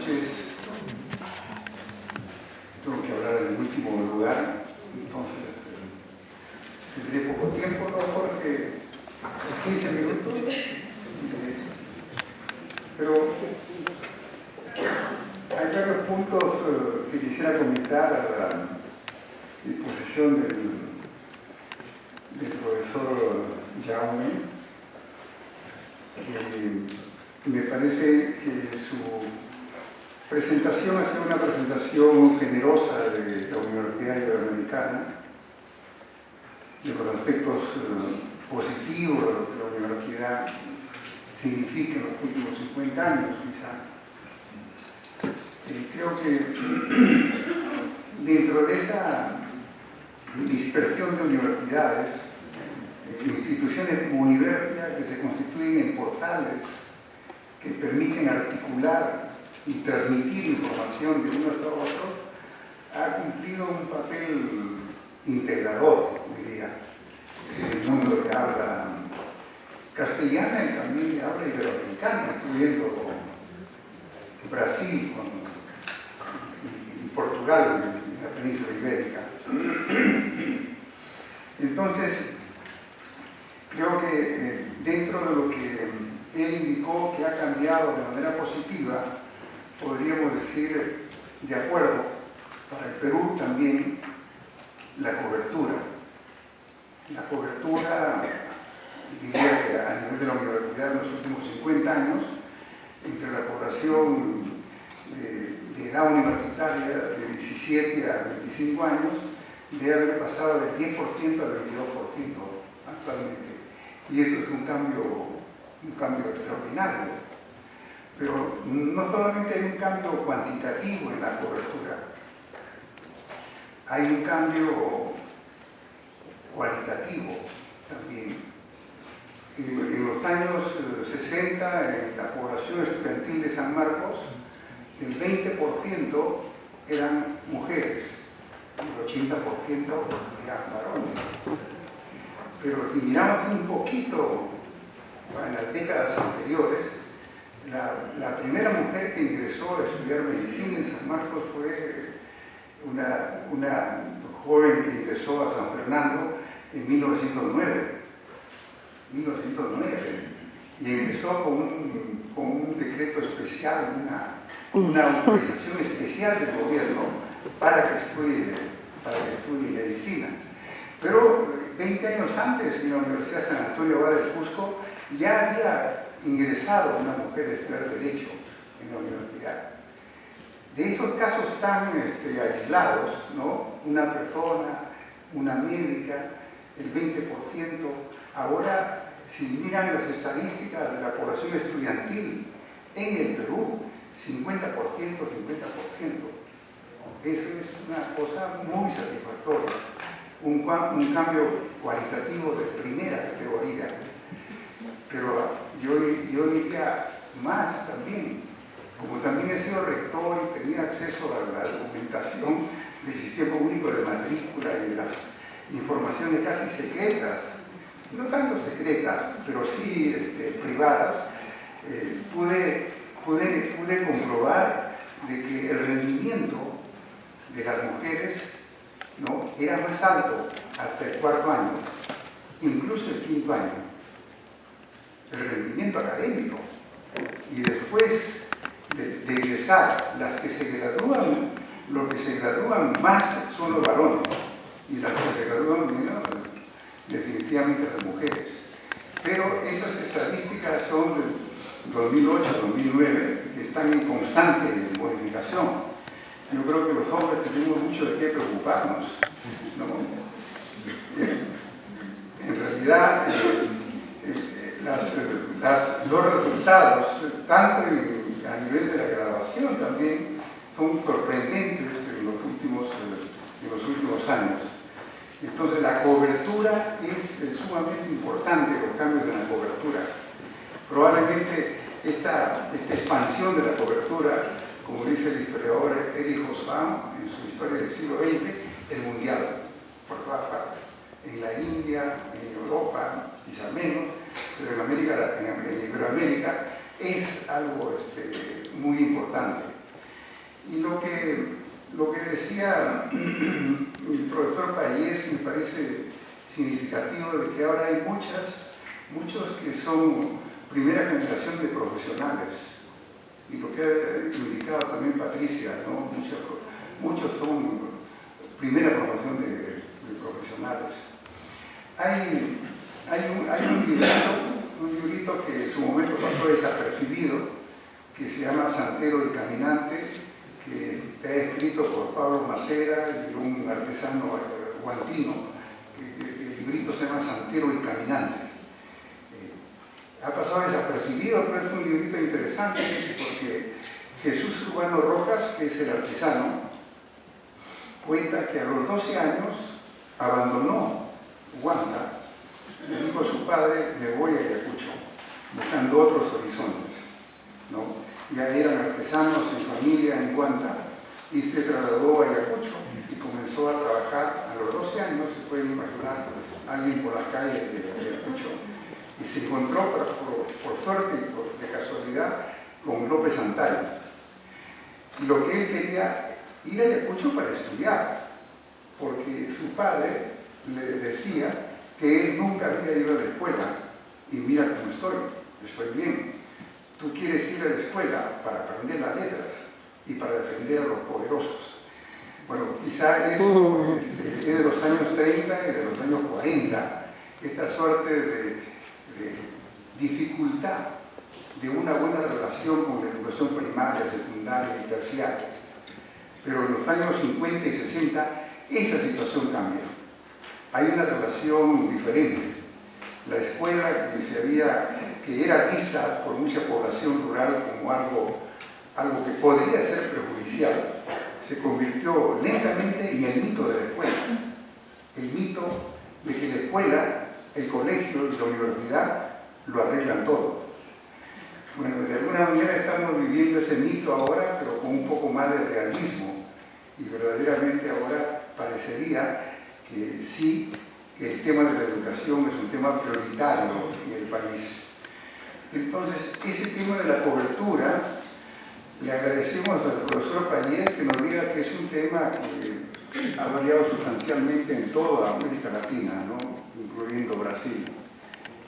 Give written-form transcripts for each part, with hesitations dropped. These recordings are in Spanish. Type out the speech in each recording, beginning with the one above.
noches. Tengo que hablar en el último lugar, entonces tendré poco tiempo, ¿no? Porque 15 minutos. Pero hay varios puntos que quisiera comentar a la disposición del profesor Jaume. Me parece que su presentación ha sido una presentación generosa de la Universidad Iberoamericana, de los aspectos positivos de lo que la universidad significa en los últimos 50 años, quizá. Creo que dentro de esa dispersión de universidades, instituciones como Universia que se constituyen en portales que permiten articular y transmitir información de unos a otros, ha cumplido un papel integrador, diría, en el mundo que habla castellana y también que habla iberoamericana, incluyendo Brasil y Portugal, en la península ibérica. Entonces, creo que dentro de lo que él indicó que ha cambiado de manera positiva, podríamos decir, de acuerdo, para el Perú también, la cobertura. La cobertura, diría que a nivel de la universidad en los últimos 50 años, entre la población de edad universitaria de 17 a 25 años, debe haber pasado del 10% al 22% actualmente. Y eso es un cambio extraordinario. Pero no solamente hay un cambio cuantitativo en la cobertura, hay un cambio cualitativo también. En los años 60, en la población estudiantil de San Marcos, el 20% eran mujeres, el 80% eran varones. Pero si miramos un poquito en las décadas anteriores, la primera mujer que ingresó a estudiar medicina en San Marcos fue una joven que ingresó a San Fernando en 1909, y ingresó con un decreto especial, una autorización especial del gobierno para que estudie medicina. Pero 20 años antes, en la Universidad San Antonio Abad del Cusco, ya había ingresado una mujer a estudiar Derecho en la universidad. De esos casos tan aislados, ¿no? Una persona, una médica, el 20%. Ahora, si miran las estadísticas de la población estudiantil en el Perú, 50%, 50%. Eso es una cosa muy satisfactoria. Un cambio cualitativo de primera categoría. Pero yo diría más también. Como también he sido rector y tenía acceso a la documentación del Sistema Único de Matrícula y de las informaciones casi secretas, no tanto secretas, pero sí privadas, pude comprobar de que el rendimiento de las mujeres, ¿no?, era más alto hasta el 4º año, incluso el 5º año, el rendimiento académico. Y después de egresar, las que se gradúan, los que se gradúan más son los varones, y las que se gradúan menos, definitivamente las mujeres. Pero esas estadísticas son del 2008-2009, que están en constante modificación. Yo creo que los hombres tenemos mucho de qué preocuparnos, ¿no? En realidad, los resultados, tanto a nivel de la graduación también, son sorprendentes en los últimos años. Entonces, la cobertura es sumamente importante, los cambios de la cobertura. Probablemente esta expansión de la cobertura, como dice el historiador Erich Hobsbawm en su Historia del siglo XX, es mundial, por todas partes. En la India, en Europa, quizá menos, pero en Iberoamérica es algo muy importante. Y lo que decía el profesor Pallés me parece significativo, de que ahora hay muchos que son primera generación de profesionales. Y lo que ha indicado también Patricia, ¿no? Muchos son primera promoción de profesionales. Hay un librito que en su momento pasó desapercibido, que se llama Santero el Caminante, que está escrito por Pablo Macera y un artesano guantino. El librito se llama Santero el Caminante. Ha pasado desapercibido, pero es un librito interesante porque Jesús Urbano Rojas, que es el artesano, cuenta que a los 12 años abandonó Uganda, le dijo a su padre: me voy a Ayacucho, buscando otros horizontes, ¿no? Ya eran artesanos en familia en Uganda y se trasladó a Ayacucho y comenzó a trabajar. A los 12 años, se pueden imaginar, alguien por la calle de Ayacucho, y se encontró por suerte y de casualidad con López Santalla. Y lo que él quería, ir a Ayacucho para estudiar, porque su padre le decía que él nunca había ido a la escuela, y mira cómo estoy bien. Tú quieres ir a la escuela para aprender las letras y para defender a los poderosos. Bueno, quizá es de los años 30 y de los años 40, esta suerte de dificultad de una buena relación con la educación primaria, secundaria y terciaria. Pero en los años 50 y 60 esa situación cambia. Hay una relación diferente. La escuela que era vista por mucha población rural como algo que podría ser perjudicial, se convirtió lentamente en el mito de la escuela. El mito de que la escuela, el colegio y la universidad lo arreglan todo. Bueno, de alguna manera estamos viviendo ese mito ahora, pero con un poco más de realismo, y verdaderamente ahora parecería que sí, que el tema de la educación es un tema prioritario en el país. Entonces, ese tema de la cobertura, le agradecemos al profesor Pallés que nos diga que es un tema que ha variado sustancialmente en toda América Latina, ¿no? Incluyendo Brasil,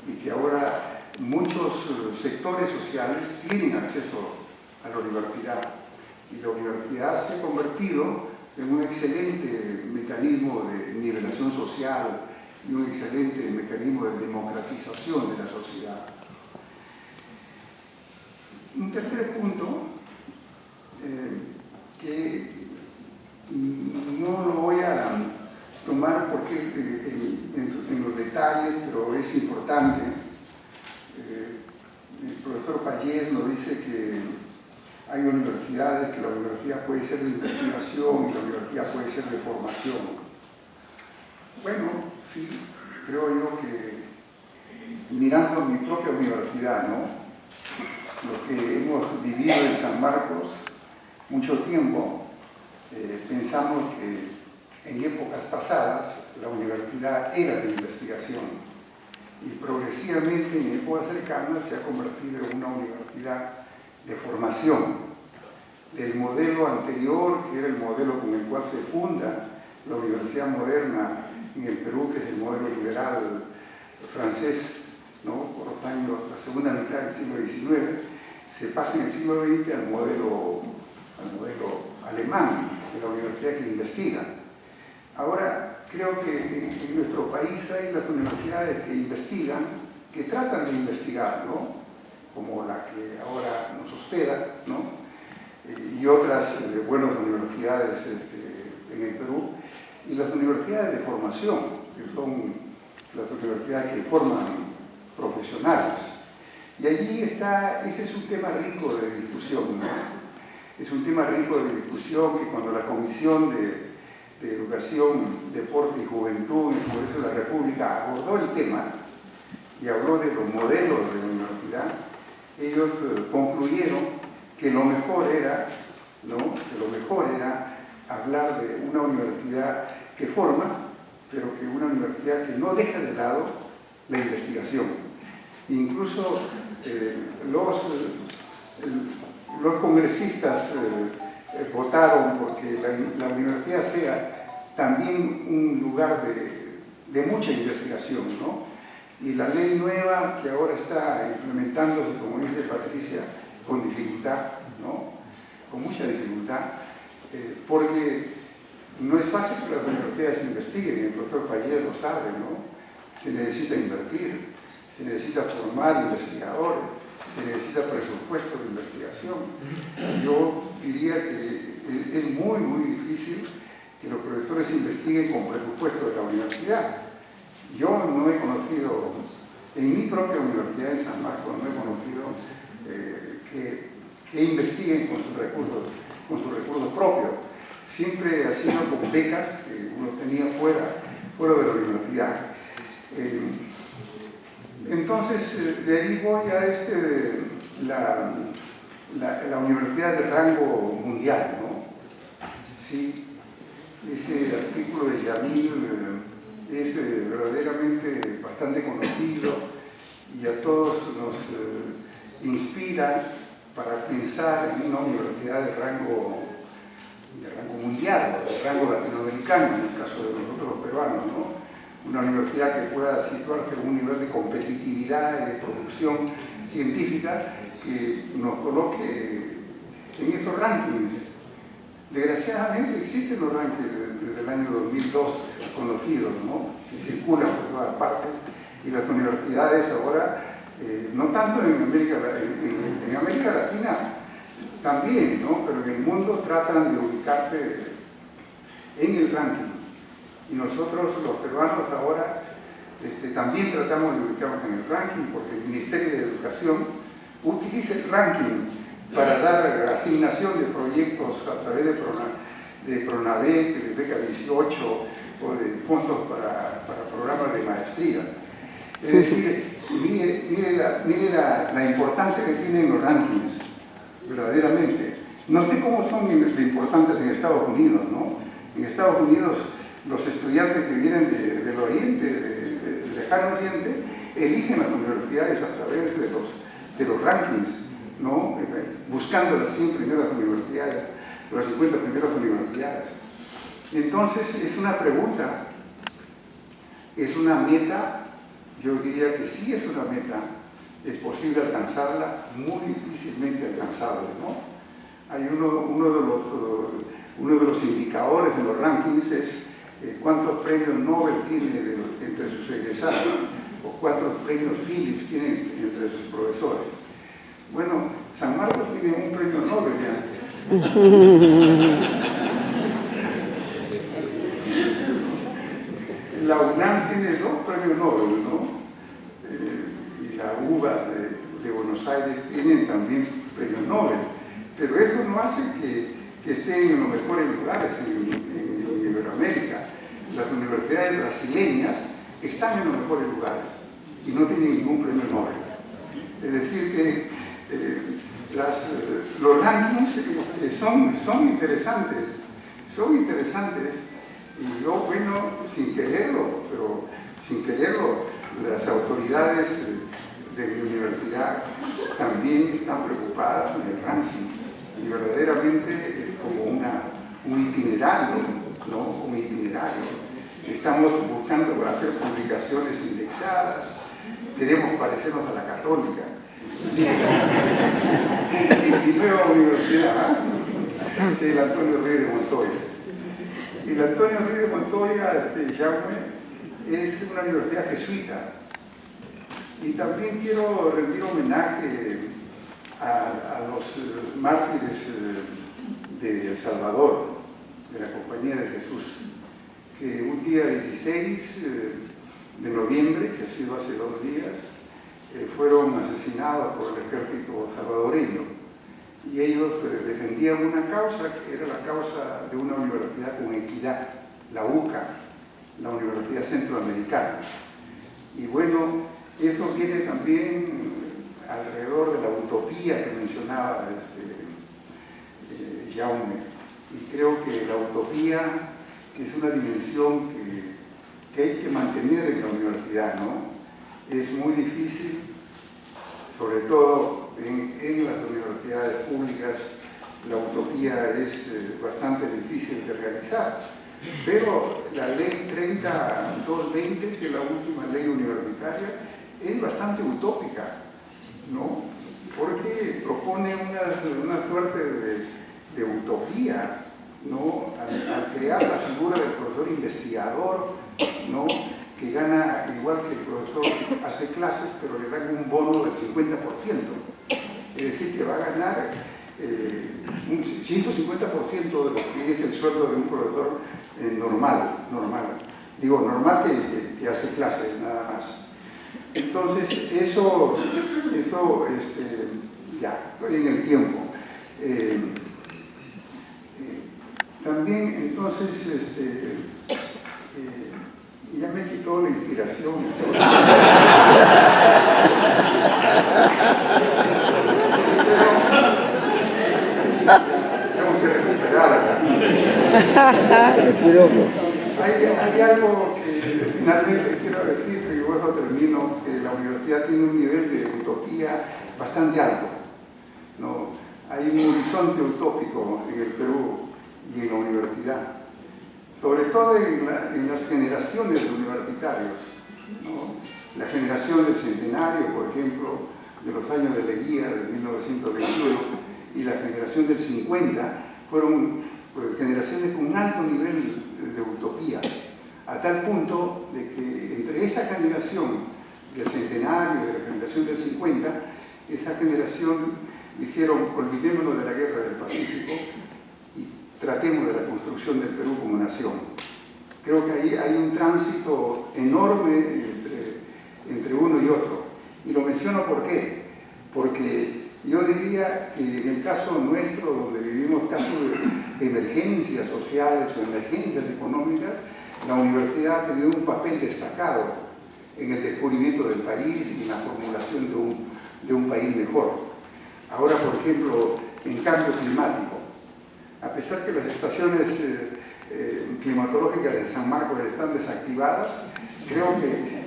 y que ahora muchos sectores sociales tienen acceso a la universidad, y la universidad se ha convertido en un excelente mecanismo de nivelación social y un excelente mecanismo de democratización de la sociedad. Un tercer punto, que no lo voy a tomar porque en los detalles, pero es importante. El profesor Pallés nos dice que hay universidades, que la universidad puede ser de investigación y la universidad puede ser de formación. Bueno, sí, creo yo que mirando mi propia universidad, ¿no? Lo que hemos vivido en San Marcos mucho tiempo, pensamos que en épocas pasadas la universidad era de investigación, y progresivamente en épocas cercanas se ha convertido en una universidad de formación. Del modelo anterior, que era el modelo con el cual se funda la universidad moderna en el Perú, que es el modelo liberal francés, ¿no? Por los años, la segunda mitad del siglo XIX, se pasa en el siglo XX al modelo alemán de la universidad que investiga. Ahora, creo que en nuestro país hay las universidades que investigan, que tratan de investigar, ¿no? Como la que ahora nos hospeda, ¿no? Y otras buenas universidades en el Perú, y las universidades de formación, que son las universidades que forman profesionales. Y allí está, ese es un tema rico de discusión, ¿no? Es un tema rico de discusión que cuando la Comisión de Educación, Deporte y Juventud en el Congreso de la República abordó el tema y habló de los modelos de la universidad, ellos concluyeron que lo mejor era, ¿no? Que lo mejor era hablar de una universidad que forma, pero que una universidad que no deja de lado la investigación. Incluso los congresistas votaron porque la universidad sea también un lugar de mucha investigación, ¿no? Y la ley nueva que ahora está implementándose, como dice Patricia, con dificultad, ¿no? Con mucha dificultad, porque no es fácil que las universidades investiguen, el profesor Payet lo sabe, ¿no? Se necesita invertir, se necesita formar investigadores, se necesita presupuesto de investigación. Yo diría que es muy, muy difícil que los profesores investiguen con presupuesto de la universidad. Yo no he conocido, en mi propia universidad en San Marcos, no he conocido que investiguen con sus recursos propios. Siempre ha sido con becas que uno tenía fuera de la universidad. Entonces, de ahí voy a la universidad de rango mundial, ¿no? Sí, ese artículo de Yamil es verdaderamente bastante conocido y a todos nos inspira para pensar en una universidad de rango mundial, de rango latinoamericano, en el caso de nosotros los peruanos, ¿no? Una universidad que pueda situarse en un nivel de competitividad y de producción científica que nos coloque en estos rankings. Desgraciadamente existen los rankings desde el año 2002 conocidos, ¿no? Que circulan por todas partes, y las universidades ahora, no tanto en América Latina también, ¿no? Pero en el mundo tratan de ubicarse en el ranking. Y nosotros, los peruanos, ahora también tratamos de ubicarnos en el ranking, porque el Ministerio de Educación utiliza el ranking para dar asignación de proyectos a través de Pronavec, de Beca 18 o de fondos para programas de maestría. Es decir, mire la importancia que tienen los rankings, verdaderamente. No sé cómo son de importantes en Estados Unidos, ¿no? En Estados Unidos, los estudiantes que vienen del Oriente, del lejano Oriente, eligen las universidades a través de los rankings, ¿no? Buscando las 100 primeras universidades, las 50 primeras universidades. Entonces, es una pregunta, es una meta, yo diría que sí es una meta, es posible alcanzarla, muy difícilmente alcanzable, ¿no? Hay uno de los indicadores de los rankings es cuántos premios Nobel tiene entre sus egresados o cuántos premios Phillips tiene entre sus profesores. Bueno, San Marcos tiene un premio Nobel ya. La UNAM tiene 2 premios Nobel, ¿no? Y la UBA de Buenos Aires tienen también premios Nobel. Pero eso no hace que estén en los mejores lugares en Iberoamérica. Las universidades brasileñas están en los mejores lugares y no tienen ningún premio Nobel. Es decir, que los rankings son interesantes, y yo, bueno, sin quererlo, las autoridades de mi universidad también están preocupadas en el ranking, y verdaderamente es como un itinerario, ¿no? Un itinerario. Estamos buscando hacer publicaciones indexadas, queremos parecernos a la Católica. Y nueva universidad, el Antonio Rey de Montoya. Y el Antonio Rey de Montoya, Jaume, es una universidad jesuita. Y también quiero rendir homenaje a los mártires de El Salvador, de la Compañía de Jesús, que un día 16 de noviembre, que ha sido hace 2 días, fueron asesinados por el ejército salvadoreño. Y ellos defendían una causa que era la causa de una universidad con equidad, la UCA, la Universidad Centroamericana. Y bueno, eso viene también alrededor de la utopía que mencionaba Jaume. Y creo que la utopía es una dimensión que hay que mantener en la universidad, ¿no? Es muy difícil, sobre todo en las universidades públicas, la utopía es bastante difícil de realizar. Pero la ley 30220, que es la última ley universitaria, es bastante utópica, ¿no? Porque propone una suerte de utopía, ¿no? Al crear la figura del profesor investigador, ¿no? Que gana igual que el profesor hace clases, pero le dan un bono del 50%. Es decir, que va a ganar un 150% de lo que es el sueldo de un profesor normal. Digo, normal que hace clases, nada más. Entonces, eso ya, en el tiempo. También, entonces, ya me quitó la inspiración. Tengo que recuperarla. Hay algo que finalmente quiero decir, y luego termino, que la universidad tiene un nivel de utopía bastante alto, ¿no? Hay un horizonte utópico en el Perú y en la universidad, sobre todo en las generaciones de universitarios, ¿no? La generación del centenario, por ejemplo, de los años de Leguía, de 1921, y la generación del 50, fueron generaciones con un alto nivel de utopía, a tal punto de que entre esa generación del centenario y de la generación del 50, esa generación dijeron: olvidémonos de la guerra del Pacífico y tratemos de la construcción del Perú como nación. Creo que ahí hay un tránsito enorme entre uno y otro. Y lo menciono ¿por qué? Porque yo diría que en el caso nuestro, donde vivimos casos de emergencias sociales o emergencias económicas, la universidad ha tenido un papel destacado en el descubrimiento del país y en la formulación de un país mejor. Ahora, por ejemplo, en cambio climático, a pesar que las estaciones climatológicas de San Marcos están desactivadas, creo que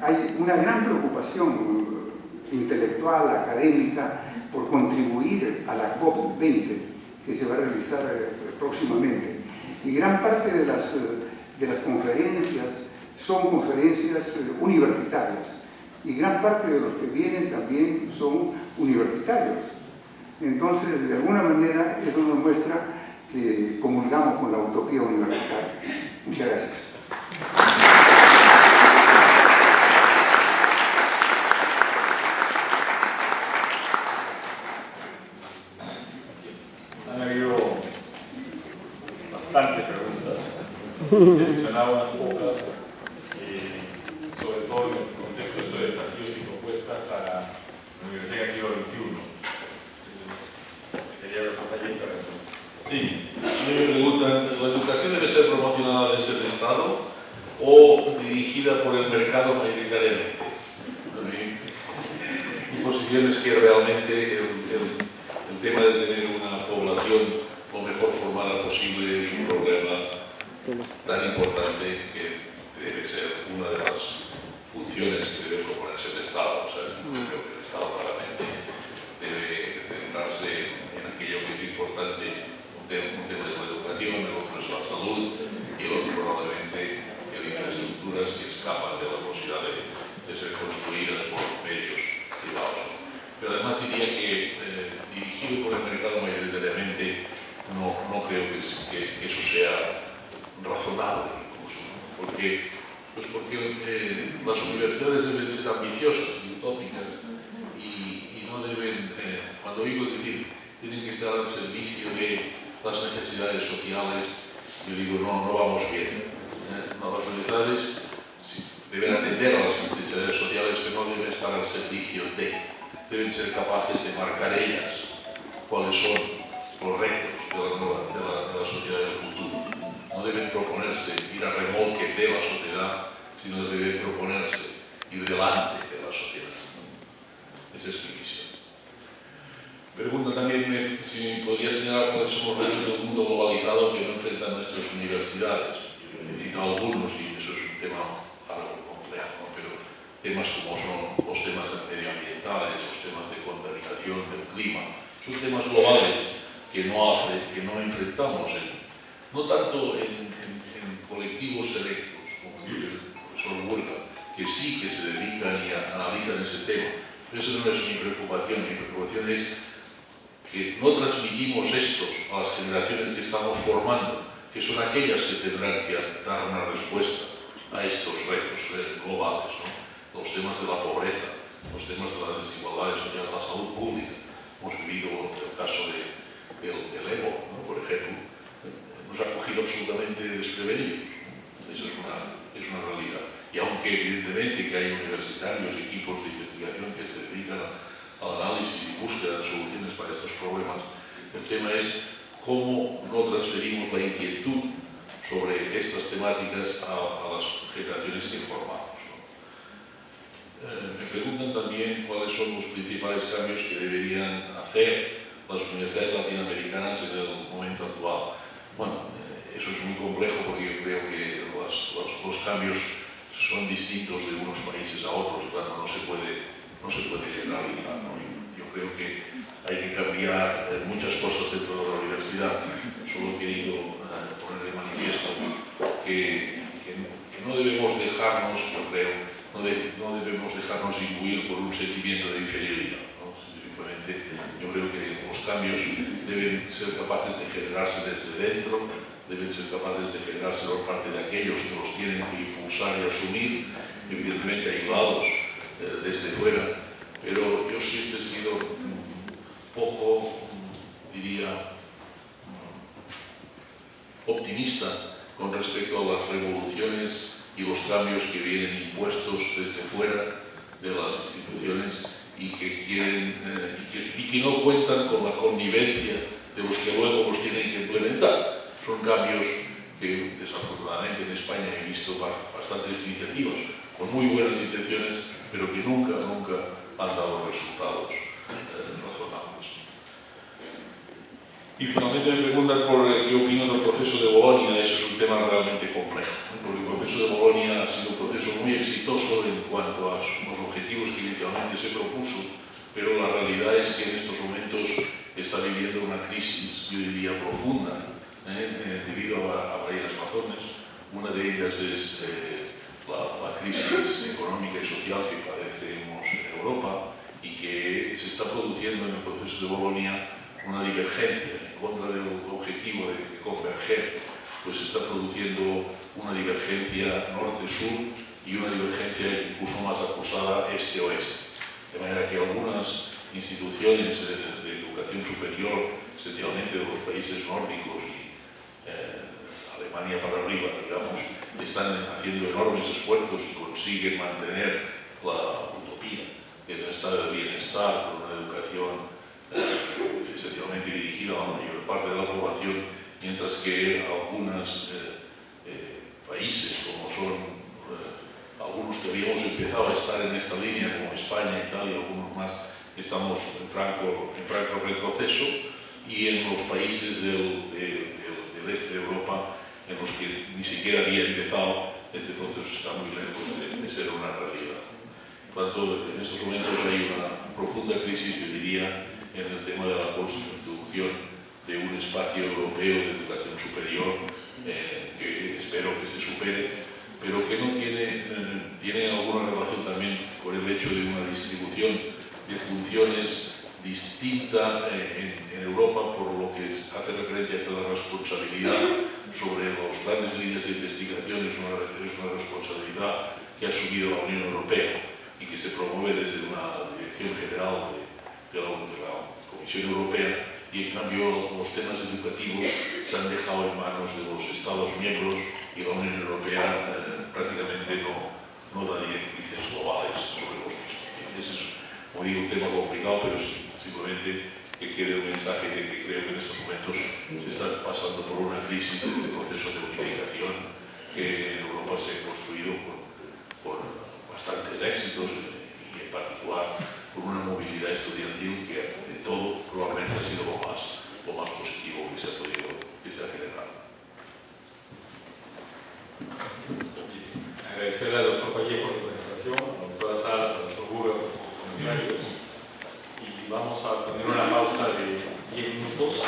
hay una gran preocupación intelectual, académica, por contribuir a la COP20 que se va a realizar próximamente. Y gran parte de las conferencias son conferencias universitarias, y gran parte de los que vienen también son universitarios. Entonces, de alguna manera, eso nos muestra que comulgamos con la utopía universitaria. Muchas gracias. Han habido bastantes preguntas. Seleccionaba unas pocas, sobre todo en el contexto de estos desafíos y propuestas para la Universidad del siglo XXI. Quería responder allí para eso. Sí, a mí me preguntan, ¿la educación debe ser promocionada desde el Estado o dirigida por el mercado mayoritariamente? Mi posición es que realmente el tema de tener una población lo mejor formada posible es un problema tan importante que debe ser una de las funciones que debe proponerse el Estado. O sea, creo que el Estado claramente debe centrarse en aquello que es importante. Un tema es la educación, el otro es la salud y el otro probablemente el infraestructuras que escapan de la posibilidad de ser construidas por medios privados. Pero además diría que dirigido por el mercado mayoritariamente no creo que eso sea razonable incluso, ¿no? Porque las universidades deben ser ambiciosas y utópicas y no deben, cuando oigo decir, tienen que estar al servicio de las necesidades sociales, yo digo, no vamos bien. No, las universidades deben atender a las necesidades sociales, pero no deben estar al servicio deben ser capaces de marcar ellas cuáles son los retos de la sociedad del futuro. No deben proponerse ir a remolque de la sociedad, sino deben proponerse ir delante de la sociedad. Esa es mi visión. Pregunta también si me podría señalar cuáles son los retos del mundo globalizado que no enfrentan nuestras universidades. Yo he citado algunos y eso es un tema algo complejo, ¿no? Pero temas como son los temas medioambientales, los temas de contaminación del clima, son temas globales que no enfrentamos, no tanto en colectivos selectos, como dice el profesor Burga, que sí que se dedican y analizan ese tema. Pero esa no es mi preocupación es que no transmitimos estos a las generaciones que estamos formando, que son aquellas que tendrán que dar una respuesta a estos retos globales, ¿no? Los temas de la pobreza, los temas de las desigualdades sociales, la salud pública. Hemos vivido el caso del ébola, ¿no? Por ejemplo, nos ha cogido absolutamente desprevenidos, ¿no? Esa es una realidad. Y aunque evidentemente que hay universitarios y equipos de investigación que se dedican al análisis y búsqueda de soluciones para estos problemas, el tema es cómo no transferimos la inquietud sobre estas temáticas a las generaciones que formamos, ¿no? Me preguntan también cuáles son los principales cambios que deberían hacer las universidades latinoamericanas en el momento actual. Bueno, eso es muy complejo porque yo creo que los cambios son distintos de unos países a otros, claro, no se puede generalizar, ¿no? Yo creo que hay que cambiar muchas cosas dentro de la universidad. Solo he querido poner de manifiesto que no debemos dejarnos, yo creo, no debemos dejarnos imbuir por un sentimiento de inferioridad, ¿no? Simplemente yo creo que los cambios deben ser capaces de generarse desde dentro, deben ser capaces de generarse por parte de aquellos que los tienen que impulsar y asumir, evidentemente ayudados desde fuera, pero yo siempre he sido poco, diría, optimista con respecto a las revoluciones y los cambios que vienen impuestos desde fuera de las instituciones y que quieren y que no cuentan con la connivencia de los que luego los tienen que implementar. Son cambios que desafortunadamente en España he visto bastantes iniciativas con muy buenas intenciones, pero que nunca han dado resultados razonables. Y finalmente me preguntan por qué opino del proceso de Bolonia. Eso es un tema realmente complejo, ¿no? Porque el proceso de Bolonia ha sido un proceso muy exitoso en cuanto a los objetivos que inicialmente se propuso, pero la realidad es que en estos momentos está viviendo una crisis, yo diría, profunda, debido a varias razones. Una de ellas es la crisis económica y social que padecemos en Europa y que se está produciendo en el proceso de Bolonia una divergencia en contra del objetivo de converger, pues se está produciendo una divergencia norte-sur y una divergencia incluso más acusada este-oeste. De manera que algunas instituciones de educación superior, especialmente de los países nórdicos y Alemania para arriba, digamos, están haciendo enormes esfuerzos y consiguen mantener la utopía del estado de bienestar con una educación esencialmente dirigida a la mayor parte de la población, mientras que algunos países, como son algunos que habíamos empezado a estar en esta línea, como España, Italia y algunos más, estamos en franco retroceso, y en los países del este de Europa, en los que ni siquiera había empezado, este proceso está muy lejos de ser una realidad. Por tanto, en estos momentos hay una profunda crisis, yo diría, en el tema de la construcción de un espacio europeo de educación superior que espero que se supere, pero que no tiene alguna relación también con el hecho de una distribución de funciones distinta en Europa, por lo que hace referencia a toda la responsabilidad sobre las grandes líneas de investigación. Es una responsabilidad que ha asumido la Unión Europea y que se promueve desde una dirección general de la Comisión Europea, y en cambio los temas educativos se han dejado en manos de los Estados miembros y la Unión Europea prácticamente no da directrices globales sobre los mismos. Ese es, como digo, un tema complicado, pero simplemente que quede un mensaje de que creo que en estos momentos se está pasando por una crisis de este proceso de unificación que en Europa se ha construido por bastantes éxitos y en particular por una movilidad estudiantil que de todo probablemente ha sido lo más positivo que se ha generado. Agradecerle al doctor Valle por su presentación, a la doctora Sala, al doctor Burga por sus comentarios, y vamos a poner una pausa de 10 minutos.